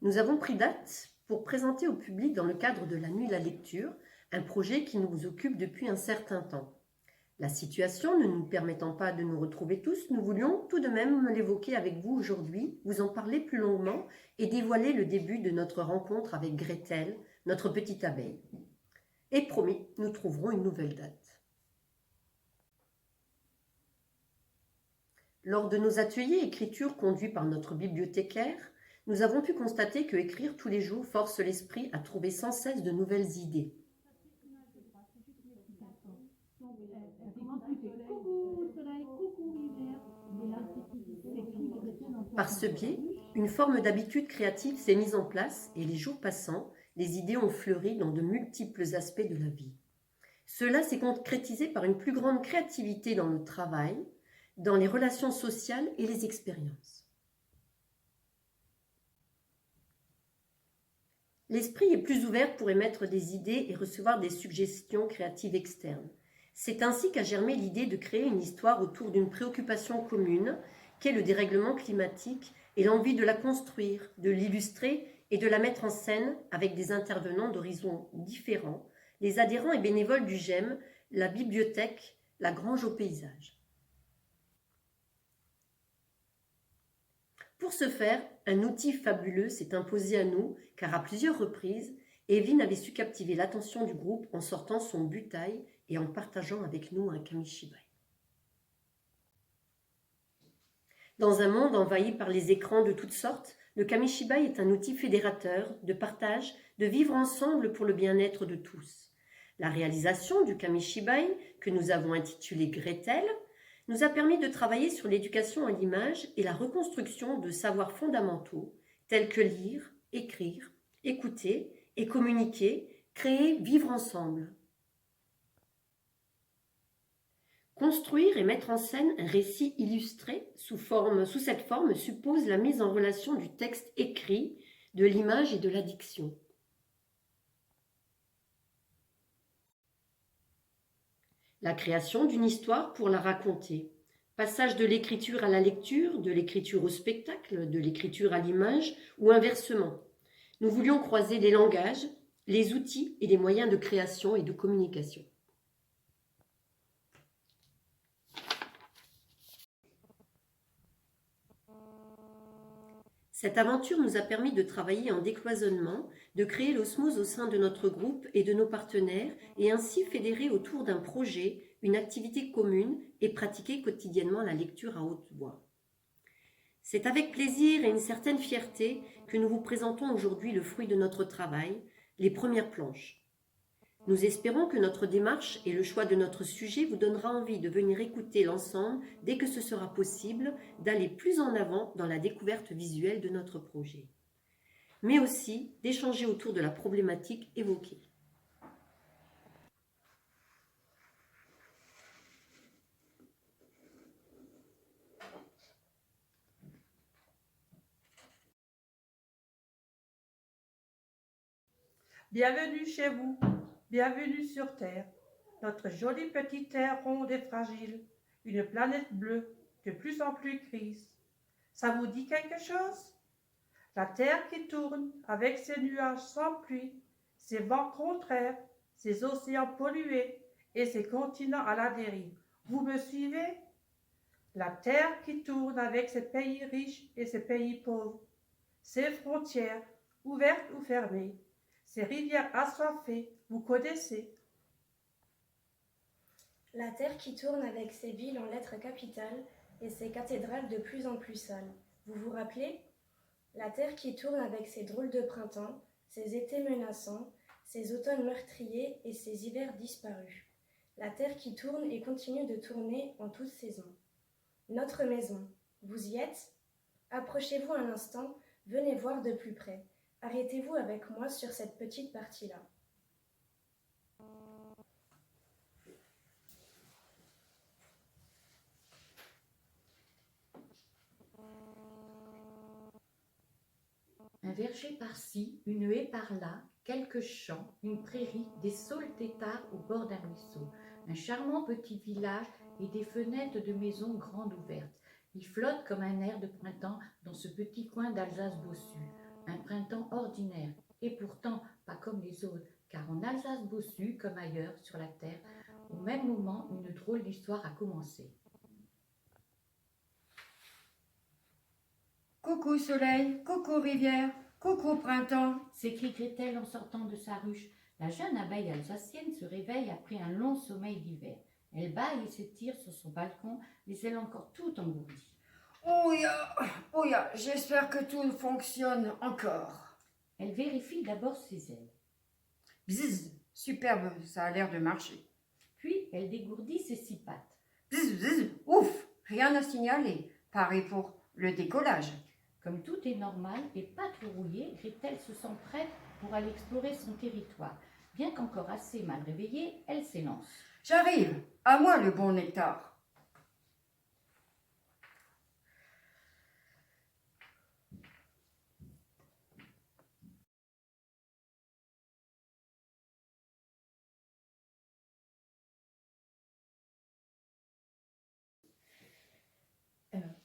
Nous avons pris date pour présenter au public dans le cadre de la Nuit de la lecture un projet qui nous occupe depuis un certain temps. La situation ne nous permettant pas de nous retrouver tous, nous voulions tout de même l'évoquer avec vous aujourd'hui, vous en parler plus longuement et dévoiler le début de notre rencontre avec Gretel, notre petite abeille. Et promis, nous trouverons une nouvelle date. Lors de nos ateliers écriture conduits par notre bibliothécaire, nous avons pu constater que écrire tous les jours force l'esprit à trouver sans cesse de nouvelles idées. Par ce biais, une forme d'habitude créative s'est mise en place et les jours passant, les idées ont fleuri dans de multiples aspects de la vie. Cela s'est concrétisé par une plus grande créativité dans le travail, dans les relations sociales et les expériences. L'esprit est plus ouvert pour émettre des idées et recevoir des suggestions créatives externes. C'est ainsi qu'a germé l'idée de créer une histoire autour d'une préoccupation commune qu'est le dérèglement climatique et l'envie de la construire, de l'illustrer et de la mettre en scène avec des intervenants d'horizons différents, les adhérents et bénévoles du GEM, la bibliothèque, la grange au paysage. Pour ce faire, un outil fabuleux s'est imposé à nous, car à plusieurs reprises, Evelyne avait su captiver l'attention du groupe en sortant son butail et en partageant avec nous un kamishibai. Dans un monde envahi par les écrans de toutes sortes, le kamishibai est un outil fédérateur, de partage, de vivre ensemble pour le bien-être de tous. La réalisation du kamishibai, que nous avons intitulé Gretel, nous a permis de travailler sur l'éducation à l'image et la reconstruction de savoirs fondamentaux tels que lire, écrire, écouter et communiquer, créer, vivre ensemble. Construire et mettre en scène un récit illustré sous cette forme suppose la mise en relation du texte écrit, de l'image et de la diction. La création d'une histoire pour la raconter. Passage de l'écriture à la lecture, de l'écriture au spectacle, de l'écriture à l'image ou inversement. Nous voulions croiser les langages, les outils et les moyens de création et de communication. Cette aventure nous a permis de travailler en décloisonnement, de créer l'osmose au sein de notre groupe et de nos partenaires et ainsi fédérer autour d'un projet, une activité commune et pratiquer quotidiennement la lecture à haute voix. C'est avec plaisir et une certaine fierté que nous vous présentons aujourd'hui le fruit de notre travail, les premières planches. Nous espérons que notre démarche et le choix de notre sujet vous donnera envie de venir écouter l'ensemble dès que ce sera possible, d'aller plus en avant dans la découverte visuelle de notre projet, mais aussi d'échanger autour de la problématique évoquée. Bienvenue chez vous, bienvenue sur Terre, notre jolie petite Terre ronde et fragile, une planète bleue de plus en plus grise. Ça vous dit quelque chose? La Terre qui tourne avec ses nuages sans pluie, ses vents contraires, ses océans pollués et ses continents à la dérive. Vous me suivez? La Terre qui tourne avec ses pays riches et ses pays pauvres, ses frontières ouvertes ou fermées, ces rivières assoiffées, vous connaissez. La terre qui tourne avec ses villes en lettres capitales et ses cathédrales de plus en plus sales. Vous vous rappelez? La terre qui tourne avec ses drôles de printemps, ses étés menaçants, ses automnes meurtriers et ses hivers disparus. La terre qui tourne et continue de tourner en toutes saisons. Notre maison, vous y êtes? Approchez-vous un instant, venez voir de plus près. Arrêtez-vous avec moi sur cette petite partie-là. Un verger par-ci, une haie par-là, quelques champs, une prairie, des saules têtards au bord d'un ruisseau, un charmant petit village et des fenêtres de maisons grandes ouvertes. Il flotte comme un air de printemps dans ce petit coin d'Alsace bossue. Un printemps ordinaire, et pourtant pas comme les autres, car en Alsace-Bossu, comme ailleurs sur la terre, au même moment, une drôle d'histoire a commencé. Coucou soleil, coucou rivière, coucou printemps. S'écrie Gretel en sortant de sa ruche. La jeune abeille alsacienne se réveille après un long sommeil d'hiver. Elle bâille et s'étire sur son balcon, les ailes encore tout engourdies. Ouya, j'espère que tout fonctionne encore. Elle vérifie d'abord ses ailes. Bzzz, superbe, ça a l'air de marcher. Puis elle dégourdit ses 6 pattes. Bzzz, ouf, rien à signaler. Pareil pour le décollage. Comme tout est normal et pas trop rouillé, Gretel se sent prête pour aller explorer son territoire. Bien qu'encore assez mal réveillée, elle s'élance. J'arrive, à moi le bon nectar.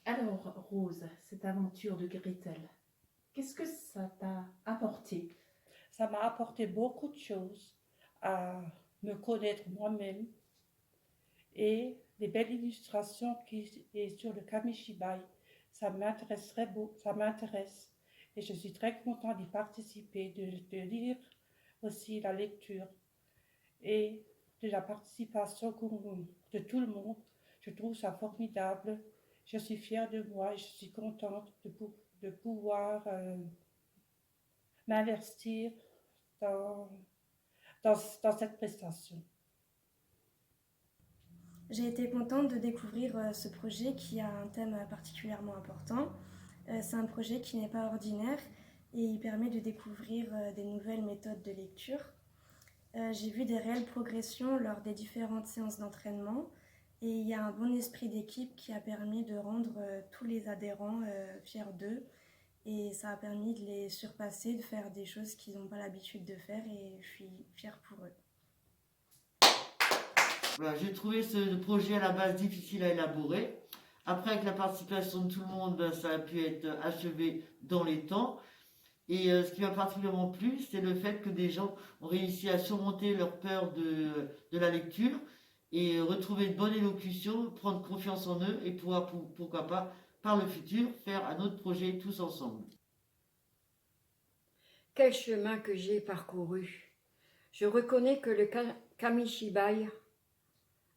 Alors, Rose, cette aventure de Gretel, qu'est-ce que ça t'a apporté? Ça m'a apporté beaucoup de choses, à me connaître moi-même et les belles illustrations qui est sur le Kamishibai. Ça m'intéresse et je suis très contente d'y participer, de lire aussi la lecture et de la participation de tout le monde. Je trouve ça formidable. Je suis fière de moi et je suis contente de pouvoir m'investir dans cette prestation. J'ai été contente de découvrir ce projet qui a un thème particulièrement important. C'est un projet qui n'est pas ordinaire et il permet de découvrir des nouvelles méthodes de lecture. J'ai vu des réelles progressions lors des différentes séances d'entraînement et il y a un bon esprit d'équipe qui a permis de rendre tous les adhérents fiers d'eux et ça a permis de les surpasser, de faire des choses qu'ils n'ont pas l'habitude de faire et je suis fière pour eux. Voilà, j'ai trouvé ce projet à la base difficile à élaborer. Après, avec la participation de tout le monde, ben, ça a pu être achevé dans les temps. Et ce qui m'a particulièrement plu, c'est le fait que des gens ont réussi à surmonter leur peur de la lecture et retrouver une bonne élocution, prendre confiance en eux et pouvoir, pourquoi pas, par le futur, faire un autre projet tous ensemble. Quel chemin que j'ai parcouru. Je reconnais que le Kamishibai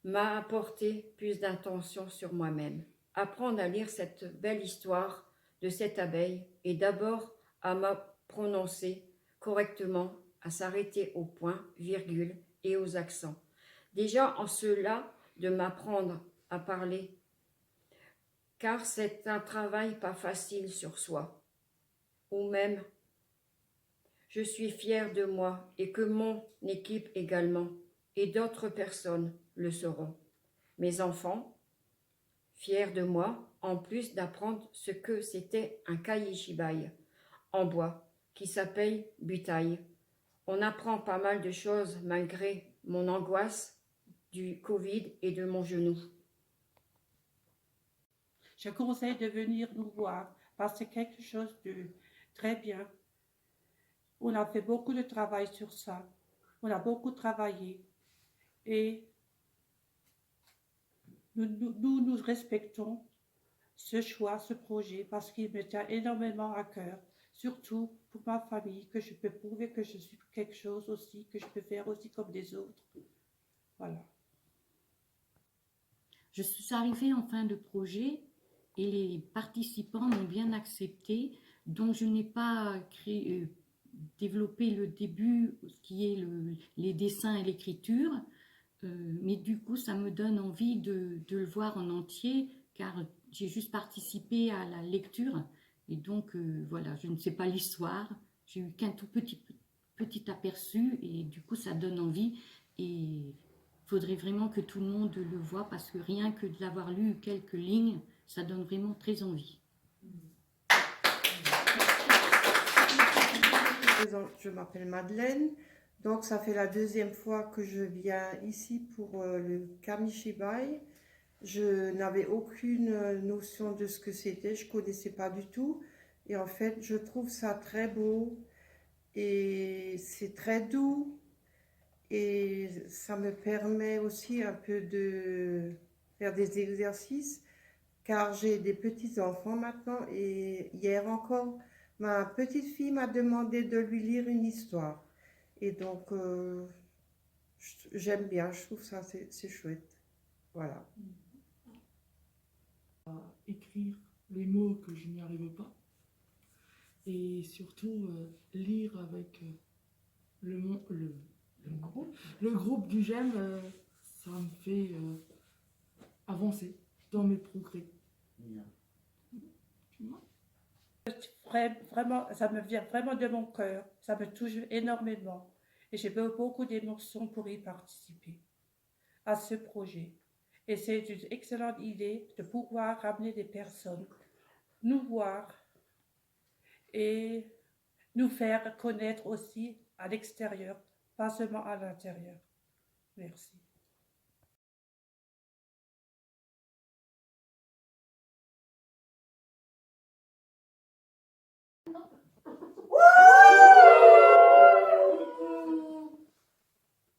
m'a apporté plus d'intention sur moi-même. Apprendre à lire cette belle histoire de cette abeille et d'abord à me prononcer correctement, à s'arrêter au point, virgule et aux accents. Déjà en cela de m'apprendre à parler, car c'est un travail pas facile sur soi. Ou même, je suis fière de moi et que mon équipe également et d'autres personnes le seront. Mes enfants, fiers de moi, en plus d'apprendre ce que c'était un kamishibai en bois qui s'appelle butai. On apprend pas mal de choses malgré mon angoisse du Covid et de mon genou. Je conseille de venir nous voir parce que c'est quelque chose de très bien. On a fait beaucoup de travail sur ça. On a beaucoup travaillé et nous respectons ce choix, ce projet parce qu'il me tient énormément à cœur. Surtout pour ma famille, que je peux prouver que je suis quelque chose aussi, que je peux faire aussi comme des autres. Voilà. Je suis arrivée en fin de projet et les participants m'ont bien accepté, donc je n'ai pas développé le début, qui est les dessins et l'écriture, mais du coup ça me donne envie de le voir en entier, car j'ai juste participé à la lecture. Et donc, voilà, je ne sais pas l'histoire, j'ai eu qu'un tout petit aperçu et du coup, ça donne envie. Et il faudrait vraiment que tout le monde le voie parce que rien que de l'avoir lu quelques lignes, ça donne vraiment très envie. Je m'appelle Madeleine, donc ça fait la deuxième fois que je viens ici pour le Kamishibai. Je n'avais aucune notion de ce que c'était, je ne connaissais pas du tout. Et en fait, je trouve ça très beau et c'est très doux. Et ça me permet aussi un peu de faire des exercices car j'ai des petits-enfants maintenant et hier encore, ma petite fille m'a demandé de lui lire une histoire. Et donc, j'aime bien, je trouve ça, c'est chouette. Voilà. Écrire les mots que je n'y arrivais pas et surtout lire avec le groupe du j'aime, ça me fait avancer dans mes progrès. Tu vois? Vraiment, ça me vient vraiment de mon cœur. Ça me touche énormément. Et j'ai beaucoup d'émotions pour y participer à ce projet. Et c'est une excellente idée de pouvoir ramener des personnes, nous voir et nous faire connaître aussi à l'extérieur, pas seulement à l'intérieur. Merci.